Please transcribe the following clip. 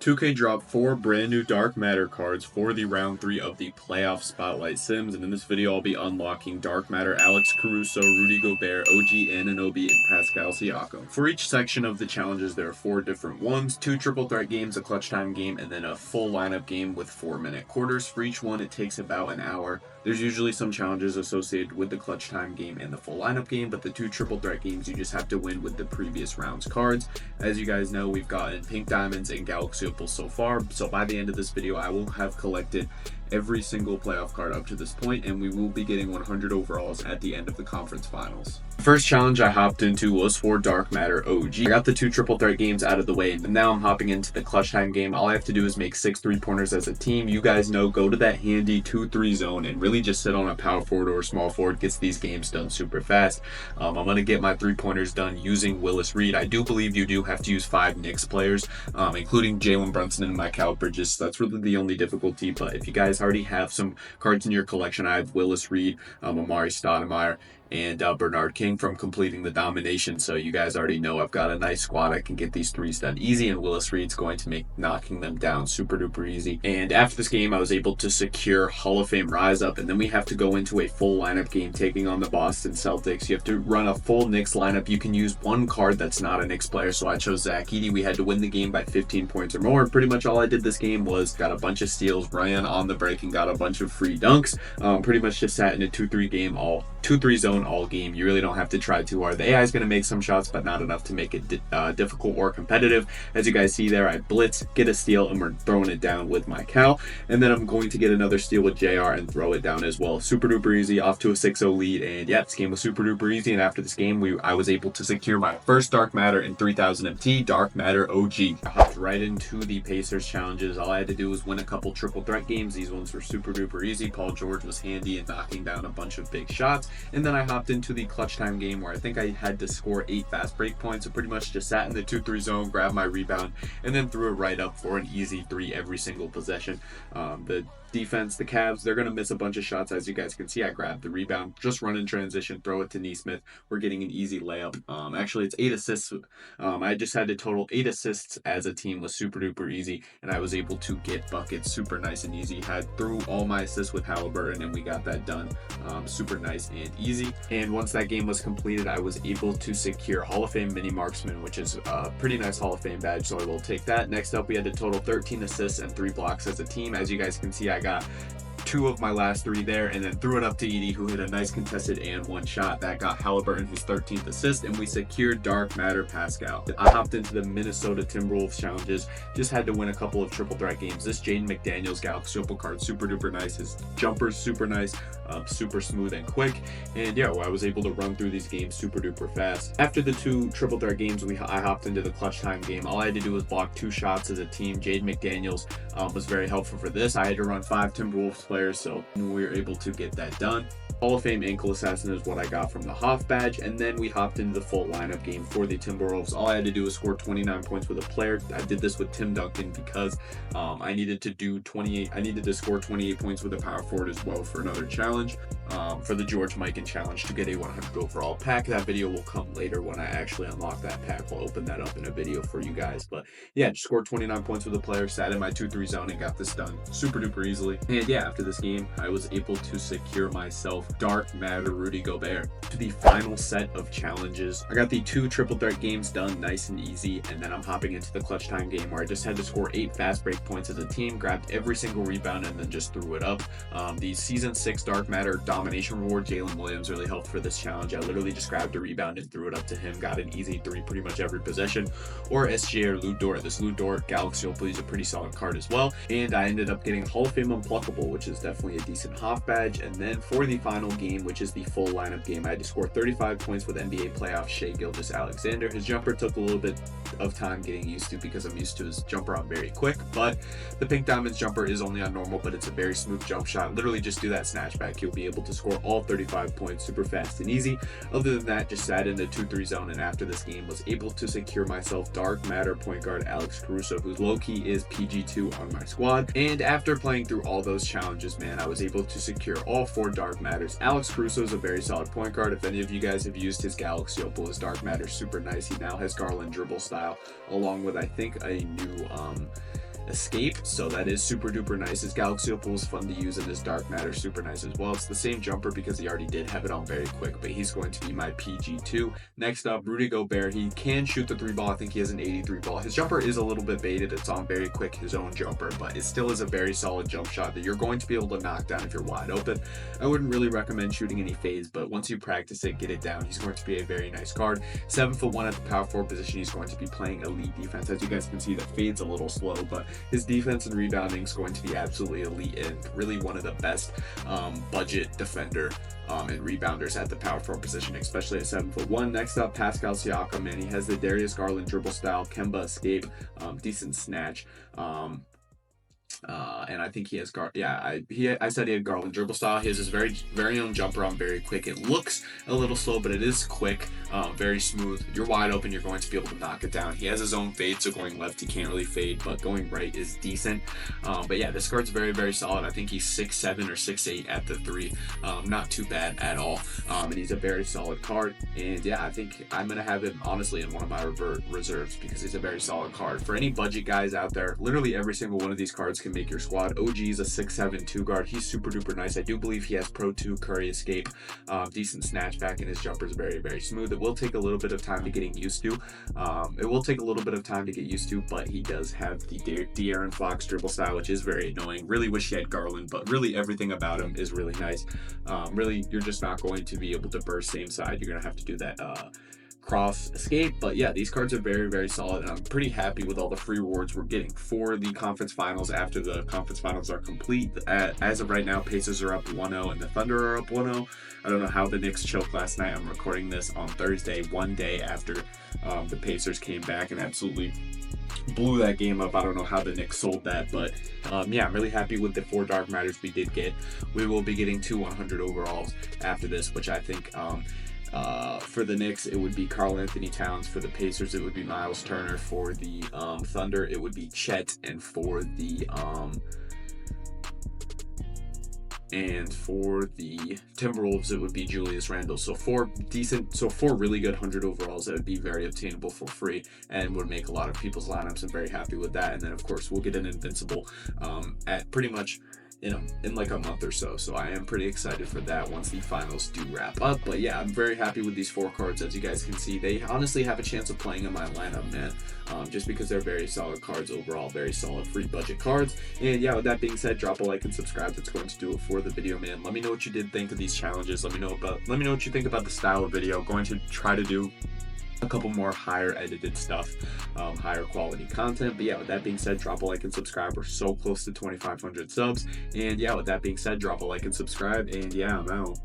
2K dropped 4 brand new Dark Matter cards for the round 3 of the Playoff Spotlight Sims, and in this video I'll be unlocking Dark Matter, Alex Caruso, Rudy Gobert, OG Anunoby, and Pascal Siakam. For each section of the challenges there are 4 different ones, 2 triple threat games, a clutch time game, and then a full lineup game with 4-minute quarters. For each one it takes about an hour. There's usually some challenges associated with the clutch time game and the full lineup game, but the 2 triple threat games you just have to win with the previous round's cards. As you guys know, we've gotten Pink Diamonds and Galaxy Opals so far, so by the end of this video I will have collected every single playoff card up to this point, and we will be getting 100 overalls at the end of the conference finals. The first challenge I hopped into was for Dark Matter OG. I got the 2 triple threat games out of the way, and now I'm hopping into the clutch time game. All I have to do is make 6 3-pointers as a team. You guys know, go to that handy 2-3 zone and really just sit on a power forward or a small forward. Gets these games done super fast. I'm going to get my 3-pointers done using Willis Reed. I do believe you do have to use 5 Knicks players, including Jalen Brunson and Mikal Bridges. That's really the only difficulty, but if you guys already have some cards in your collection, I have Willis Reed, Amari Stoudemire, and Bernard King from completing the domination. So you guys already know I've got a nice squad. I can get these threes done easy, and Willis Reed's going to make knocking them down super duper easy. And after this game, I was able to secure Hall of Fame Rise Up, and then we have to go into a full lineup game taking on the Boston Celtics. You have to run a full Knicks lineup. You can use one card that's not a Knicks player, so I chose Zach Edey. We had to win the game by 15 points or more. Pretty much all I did this game was got a bunch of steals, ran on the break, and got a bunch of free dunks. Pretty much just sat in a 2-3 game, all 2-3 zone all game. You really don't have to try too hard. The AI is going to make some shots, but not enough to make it difficult or competitive. As you guys see there, I blitz, get a steal, and we're throwing it down with my Cal. And then I'm going to get another steal with JR and throw it down as well. Super duper easy, off to a 6-0 lead. And yeah, this game was super duper easy. And after this game, I was able to secure my first Dark Matter in 3000 MT, Dark Matter OG. I hopped right into the Pacers challenges. All I had to do was win a couple triple threat games. These ones were super duper easy. Paul George was handy and knocking down a bunch of big shots. And then I hopped into the clutch time game where I think I had to score 8 fast break points. So pretty much just sat in the 2-3 zone, grabbed my rebound, and then threw it right up for an easy 3 every single possession. The defense, the Cavs, they're going to miss a bunch of shots. As you guys can see, I grabbed the rebound, just run in transition, throw it to Nesmith. We're getting an easy layup. Actually, it's 8 assists. I just had to total 8 assists as a team. Was super duper easy, and I was able to get buckets super nice and easy. Had through all my assists with Halliburton, and we got that done super nice and easy. And once that game was completed, I was able to secure Hall of Fame Mini Marksman, which is a pretty nice Hall of Fame badge, so I will take that. Next up, we had to total 13 assists and 3 blocks as a team. As you guys can see, I got 2 of my last 3 there, and then threw it up to Edey, who hit a nice contested and 1 shot. That got Halliburton his 13th assist, and we secured Dark Matter Pascal. I hopped into the Minnesota Timberwolves challenges. Just had to win a couple of triple threat games. This Jaden McDaniels Galaxy Opal card, super duper nice. His jumper's super nice, super smooth and quick. And yeah, I was able to run through these games super duper fast. After the 2 triple threat games, I hopped into the clutch time game. All I had to do was block 2 shots as a team. Jaden McDaniels was very helpful for this. I had to run 5 Timberwolves players, so we were able to get that done. Hall of Fame Ankle Assassin is what I got from the Hoff badge, and then we hopped into the full lineup game for the Timberwolves. All I had to do was score 29 points with a player. I did this with Tim Duncan because I needed to score 28 points with a power forward as well for another challenge, for the George Mikan challenge to get a 100 overall pack. That video will come later when I actually unlock that pack. We'll open that up in a video for you guys. But yeah, just scored 29 points with a player, sat in my 2-3 zone, and got this done super duper easily. And yeah, after this game, I was able to secure myself Dark Matter Rudy Gobert. To the final set of challenges, I got the 2 triple threat games done nice and easy, and then I'm hopping into the clutch time game where I just had to score 8 fast break points as a team, grabbed every single rebound, and then just threw it up. The season 6 Dark Matter domination reward, Jalen Williams really helped for this challenge. I literally just grabbed a rebound and threw it up to him, got an easy 3 pretty much every possession. Or SGA or Lou Dort. This Lou Dort Galaxy Opal is a pretty solid card as well, and I ended up getting Hall of Fame Unpluckable, which is definitely a decent Hoff badge. And then for the final game, which is the full lineup game, I had to score 35 points with NBA playoff Shai Gilgeous-Alexander. His jumper took a little bit of time getting used to because I'm used to his jumper on very quick, but the Pink Diamonds jumper is only on normal, but it's a very smooth jump shot. Literally just do that snatchback, you'll be able to score all 35 points super fast and easy. Other than that, just sat in the 2-3 zone, and after this game was able to secure myself Dark Matter point guard Alex Caruso, who's low-key is PG2 on my squad. And after playing through all those challenges, man, I was able to secure all 4 Dark Matters. Alex Caruso is a very solid point guard. If any of you guys have used his Galaxy Opal, his Dark Matter super nice. He now has Garland dribble style, along with I think a new Escape, so that is super duper nice. His Galaxy Opal is fun to use, and his Dark Matter is super nice as well. It's the same jumper because he already did have it on Very Quick, but he's going to be my PG2. Next up, Rudy Gobert. He can shoot the 3-ball. I think he has an 83 ball. His jumper is a little bit baited. It's on Very Quick, his own jumper, but it still is a very solid jump shot that you're going to be able to knock down if you're wide open. I wouldn't really recommend shooting any fades, but once you practice it, get it down, he's going to be a very nice card. 7'1" at the power forward position. He's going to be playing elite defense. As you guys can see, the fade's a little slow, but his defense and rebounding is going to be absolutely elite and really one of the best budget defender and rebounders at the power forward position, especially at 7'1". Next up, Pascal Siakam, man. He has the Darius Garland dribble style, Kemba escape, decent snatch. And I think he has I said he had Garland dribble style. He has his very own jumper on Very Quick. It looks a little slow, but it is quick, very smooth. You're wide open, you're going to be able to knock it down. He has his own fade, so going left he can't really fade, but going right is decent. But yeah, this card's very, very solid. I think he's 6'7" or 6'8" at the 3. Not too bad at all. And he's a very solid card. And yeah, I think I'm gonna have him honestly in one of my reserves because he's a very solid card. For any budget guys out there, literally every single one of these cards can make your squad. OG is a 6'7" 2-guard. He's super duper nice. I do believe he has Pro 2 Curry escape, decent snatch back, and his jumper is very, very smooth. It will take a little bit of time to getting used to. But he does have the De'Aaron Fox dribble style, which is very annoying. Really wish he had Garland, but really everything about him is really nice. Really, you're just not going to be able to burst same side. You're gonna have to do that cross escape. But yeah, these cards are very, very solid, and I'm pretty happy with all the free rewards we're getting for the conference finals. After the conference finals are complete, as of right now, Pacers are up 1-0 and the Thunder are up 1-0. I don't know how the Knicks choked last night. I'm recording this on Thursday, one day after the Pacers came back and absolutely blew that game up. I don't know how the Knicks sold that, but yeah, I'm really happy with the 4 Dark Matters we did get. We will be getting 2 100 overalls after this, which I think for the Knicks, it would be Karl-Anthony Towns. For the Pacers, it would be Miles Turner. For the Thunder, it would be Chet. And for the Timberwolves, it would be Julius Randle. So 4 really good 100 overalls that would be very obtainable for free and would make a lot of people's lineups. I'm very happy with that. And then of course we'll get an Invincible at pretty much in like a month or so. So I am pretty excited for that once the finals do wrap up. But yeah, I'm very happy with these 4 cards. As you guys can see, they honestly have a chance of playing in my lineup, man. Just because they're very solid cards overall, very solid free budget cards. And yeah, with that being said, drop a like and subscribe. That's going to do it for the video, man. Let me know what you did think of these challenges. Let me know what you think about the style of video. Going to try to do a couple more higher edited stuff, higher quality content. But yeah, with that being said, drop a like and subscribe. We're so close to 2,500 subs. And yeah, with that being said, drop a like and subscribe. And yeah, I'm out.